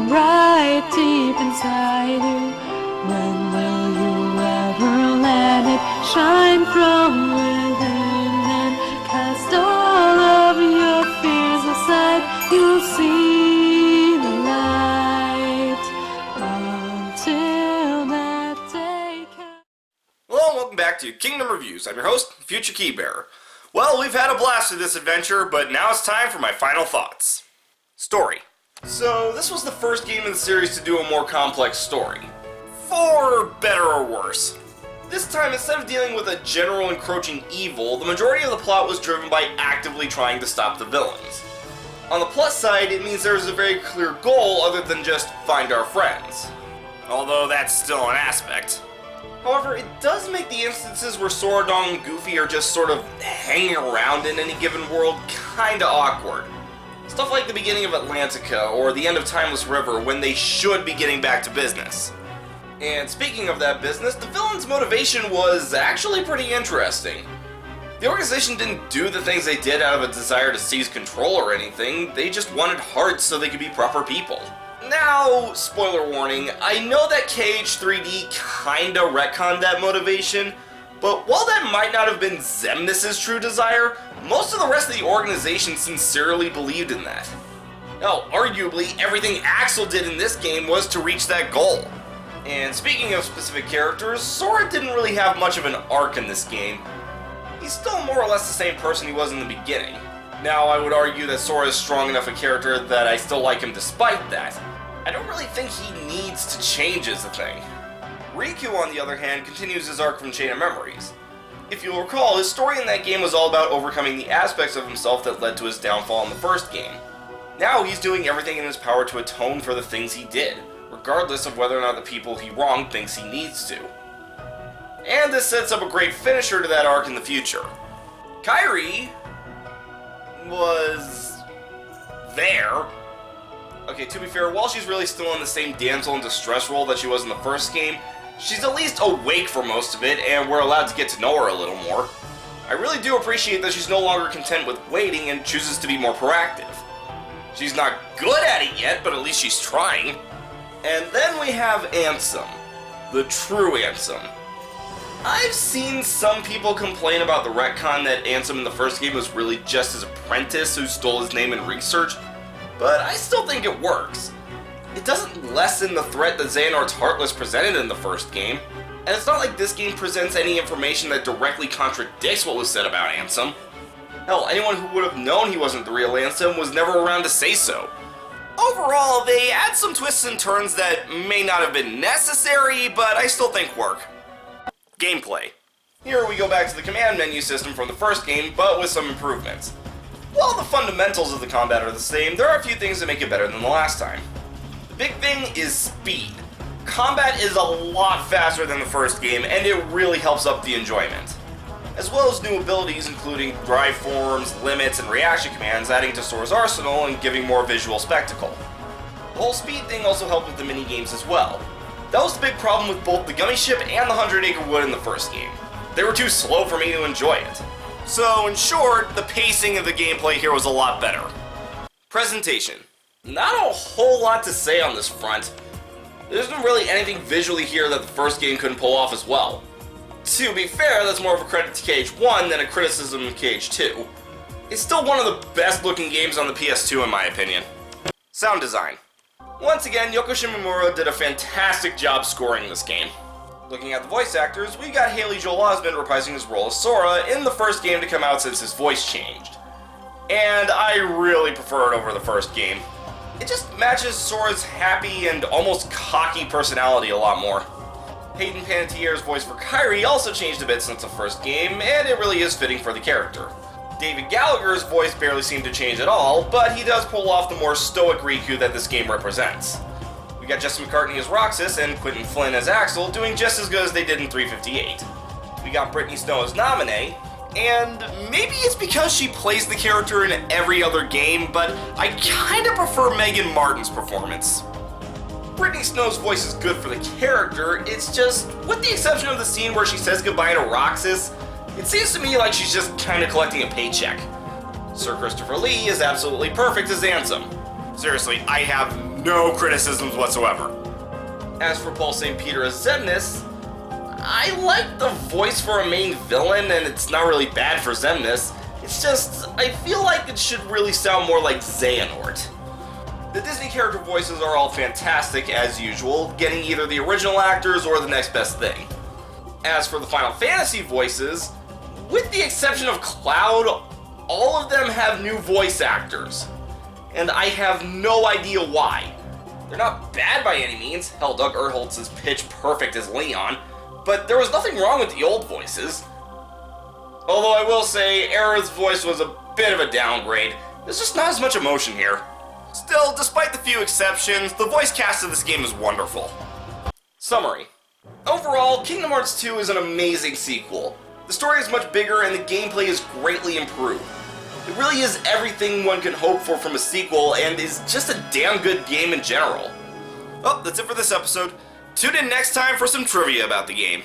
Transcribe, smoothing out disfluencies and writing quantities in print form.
right deep inside you. When will you ever let it shine from within and cast all of your fears aside? You'll see the light until that day comes. Hello and welcome back to Kingdom Reviews. I'm your host, Future Keybearer. Well, we've had a blast with this adventure, but now it's time for my final thoughts. Story. So, this was the first game in the series to do a more complex story. For better or worse. This time, instead of dealing with a general encroaching evil, the majority of the plot was driven by actively trying to stop the villains. On the plus side, it means there is a very clear goal other than just find our friends. Although that's still an aspect. However, it does make the instances where Sora, Dong, and Goofy are just sort of hanging around in any given world kinda awkward. Stuff like the beginning of Atlantica or the end of Timeless River when they should be getting back to business. And speaking of that business, the villain's motivation was actually pretty interesting. The organization didn't do the things they did out of a desire to seize control or anything, they just wanted hearts so they could be proper people. Now, spoiler warning, I know that KH3D kinda retconned that motivation, but while that might not have been Xemnas' true desire, most of the rest of the organization sincerely believed in that. Hell, arguably, everything Axel did in this game was to reach that goal. And speaking of specific characters, Sora didn't really have much of an arc in this game. He's still more or less the same person he was in the beginning. Now, I would argue that Sora is strong enough a character that I still like him despite that. I don't really think he needs to change as a thing. Riku, on the other hand, continues his arc from Chain of Memories. If you'll recall, his story in that game was all about overcoming the aspects of himself that led to his downfall in the first game. Now he's doing everything in his power to atone for the things he did, regardless of whether or not the people he wronged thinks he needs to. And this sets up a great finisher to that arc in the future. Kairi was there. Okay, to be fair, while she's really still in the same damsel in distress role that she was in the first game, she's at least awake for most of it, and we're allowed to get to know her a little more. I really do appreciate that she's no longer content with waiting and chooses to be more proactive. She's not good at it yet, but at least she's trying. And then we have Ansem, the true Ansem. I've seen some people complain about the retcon that Ansem in the first game was really just his apprentice who stole his name in research, but I still think it works. It doesn't lessen the threat that Xehanort's Heartless presented in the first game, and it's not like this game presents any information that directly contradicts what was said about Ansem. Hell, anyone who would have known he wasn't the real Ansem was never around to say so. Overall, they add some twists and turns that may not have been necessary, but I still think work. Gameplay. Here we go back to the command menu system from the first game, but with some improvements. While the fundamentals of the combat are the same, there are a few things that make it better than the last time. The big thing is speed. Combat is a lot faster than the first game, and it really helps up the enjoyment. As well as new abilities including drive forms, limits, and reaction commands adding to Sora's arsenal and giving more visual spectacle. The whole speed thing also helped with the minigames as well. That was the big problem with both the Gummy Ship and the 100 Acre Wood in the first game. They were too slow for me to enjoy it. So, in short, the pacing of the gameplay here was a lot better. Presentation. Not a whole lot to say on this front. There isn't really anything visually here that the first game couldn't pull off as well. To be fair, that's more of a credit to KH1 than a criticism of KH2. It's still one of the best looking games on the PS2 in my opinion. Sound design. Once again, Yoko Shimomura did a fantastic job scoring this game. Looking at the voice actors, we got Haley Joel Osment reprising his role as Sora in the first game to come out since his voice changed. And I really prefer it over the first game. It just matches Sora's happy and almost cocky personality a lot more. Hayden Panettiere's voice for Kairi also changed a bit since the first game, and it really is fitting for the character. David Gallagher's voice barely seemed to change at all, but he does pull off the more stoic Riku that this game represents. We got Jesse McCartney as Roxas and Quentin Flynn as Axel doing just as good as they did in 358. We got Brittany Snow as Naminé, and maybe it's because she plays the character in every other game, but I kinda prefer Megan Martin's performance. Brittany Snow's voice is good for the character, it's just, with the exception of the scene where she says goodbye to Roxas, it seems to me like she's just kinda collecting a paycheck. Sir Christopher Lee is absolutely perfect as Ansem. Seriously, I have No criticisms whatsoever. As for Paul St. Peter as Xemnas, I like the voice for a main villain, and it's not really bad for Xemnas. It's just, I feel like it should really sound more like Xehanort. The Disney character voices are all fantastic as usual, getting either the original actors or the next best thing. As for the Final Fantasy voices, with the exception of Cloud, all of them have new voice actors. And I have no idea why. They're not bad by any means. Hell, Doug Erholtz is pitch perfect as Leon, but there was nothing wrong with the old voices. Although I will say, Aerith's voice was a bit of a downgrade. There's just not as much emotion here. Still, despite the few exceptions, the voice cast of this game is wonderful. Summary. Overall, Kingdom Hearts 2 is an amazing sequel. The story is much bigger and the gameplay is greatly improved. It really is everything one can hope for from a sequel and is just a damn good game in general. Well, that's it for this episode. Tune in next time for some trivia about the game.